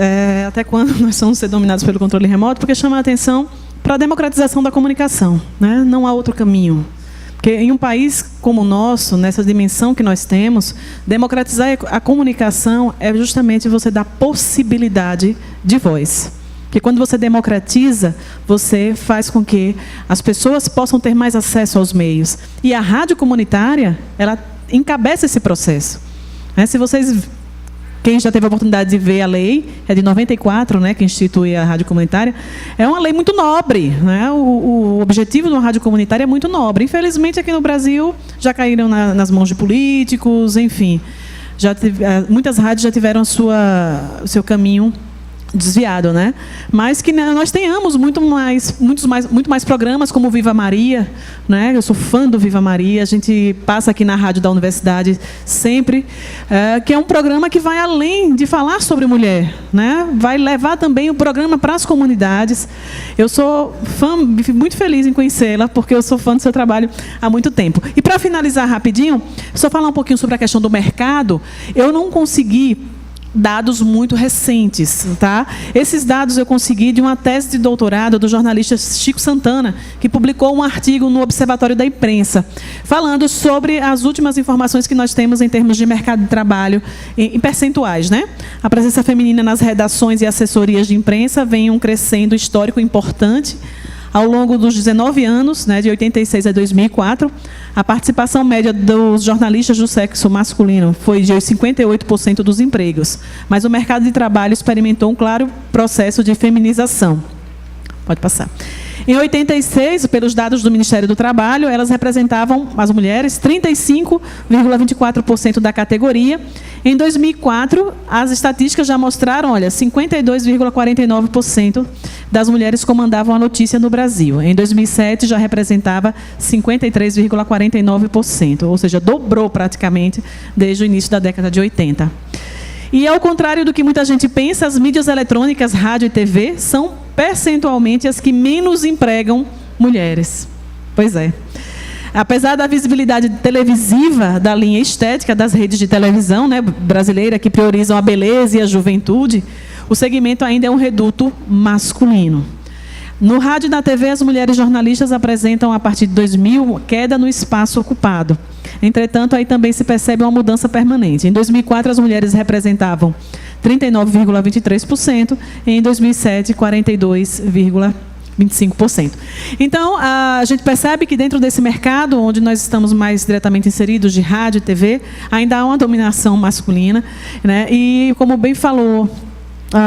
até quando nós vamos ser dominados pelo controle remoto, porque chama a atenção para a democratização da comunicação, né? Não há outro caminho. Porque em um país como o nosso, nessa dimensão que nós temos, democratizar a comunicação é justamente você dar possibilidade de voz. Porque quando você democratiza, você faz com que as pessoas possam ter mais acesso aos meios. E a rádio comunitária, ela encabeça esse processo. Se vocês, quem já teve a oportunidade de ver a lei, é de 94, né, que institui a rádio comunitária, é uma lei muito nobre, né? O objetivo de uma rádio comunitária é muito nobre. Infelizmente, aqui no Brasil, já caíram nas mãos de políticos, enfim. Muitas rádios já tiveram o seu caminho desviado, né? Mas que nós tenhamos muito mais programas como o Viva Maria, né? Eu sou fã do Viva Maria, a gente passa aqui na rádio da universidade sempre, que é um programa que vai além de falar sobre mulher, né? Vai levar também o programa para as comunidades. Eu sou fã, fico muito feliz em conhecê-la, porque eu sou fã do seu trabalho há muito tempo. E para finalizar rapidinho, só falar um pouquinho sobre a questão do mercado. Eu não consegui dados muito recentes, tá? Esses dados eu consegui de uma tese de doutorado do jornalista Chico Santana, que publicou um artigo no Observatório da Imprensa, falando sobre as últimas informações que nós temos em termos de mercado de trabalho em percentuais, né? A presença feminina nas redações e assessorias de imprensa vem um crescendo histórico importante. Ao longo dos 19 anos, né, de 86 a 2004, a participação média dos jornalistas do sexo masculino foi de 58% dos empregos, mas o mercado de trabalho experimentou um claro processo de feminização. Pode passar. Em 86, pelos dados do Ministério do Trabalho, elas representavam, as mulheres, 35,24% da categoria. Em 2004, as estatísticas já mostraram, 52,49% das mulheres comandavam a notícia no Brasil. Em 2007, já representava 53,49%, ou seja, dobrou praticamente desde o início da década de 80. E, ao contrário do que muita gente pensa, as mídias eletrônicas, rádio e TV, são percentualmente as que menos empregam mulheres. Pois é. Apesar da visibilidade televisiva da linha estética das redes de televisão, né, brasileira, que priorizam a beleza e a juventude, o segmento ainda é um reduto masculino. No rádio e na TV, as mulheres jornalistas apresentam, a partir de 2000, queda no espaço ocupado. Entretanto, aí também se percebe uma mudança permanente. Em 2004, as mulheres representavam 39,23%, e em 2007, 42,25%. Então, a gente percebe que dentro desse mercado, onde nós estamos mais diretamente inseridos, de rádio e TV, ainda há uma dominação masculina, né? E, como bem falou,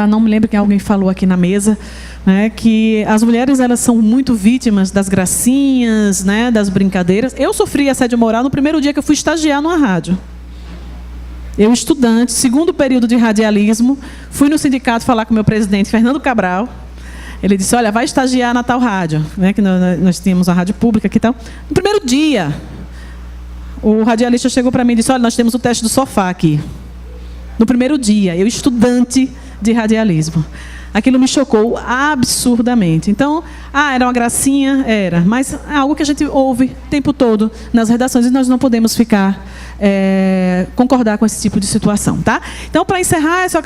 não me lembro quem alguém falou aqui na mesa, né, que as mulheres, elas são muito vítimas das gracinhas, né, das brincadeiras. Eu sofri assédio moral no primeiro dia que eu fui estagiar numa rádio. Eu, estudante, segundo período de radialismo, fui no sindicato falar com o meu presidente, Fernando Cabral. Ele disse, olha, vai estagiar na tal rádio, né, que nós tínhamos a rádio pública aqui e tal. No primeiro dia, o radialista chegou para mim e disse, olha, nós temos o teste do sofá aqui. No primeiro dia, eu, estudante de radialismo. Aquilo me chocou absurdamente. Então, era uma gracinha? Era. Mas é algo que a gente ouve o tempo todo nas redações e nós não podemos ficar concordar com esse tipo de situação, tá? Então, para encerrar, só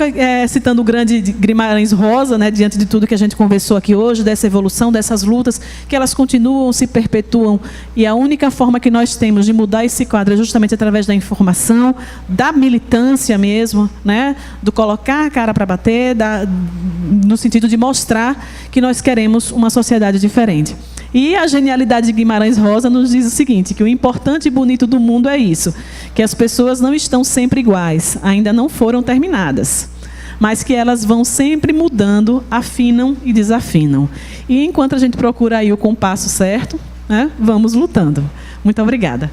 citando o grande Guimarães Rosa, né, diante de tudo que a gente conversou aqui hoje, dessa evolução, dessas lutas, que elas continuam, se perpetuam, e a única forma que nós temos de mudar esse quadro é justamente através da informação, da militância mesmo, né, do colocar a cara para bater, no sentido de mostrar que nós queremos uma sociedade diferente. E a genialidade de Guimarães Rosa nos diz o seguinte, que o importante e bonito do mundo é isso, que as pessoas não estão sempre iguais, ainda não foram terminadas, mas que elas vão sempre mudando, afinam e desafinam. E enquanto a gente procura aí o compasso certo, né, vamos lutando. Muito obrigada.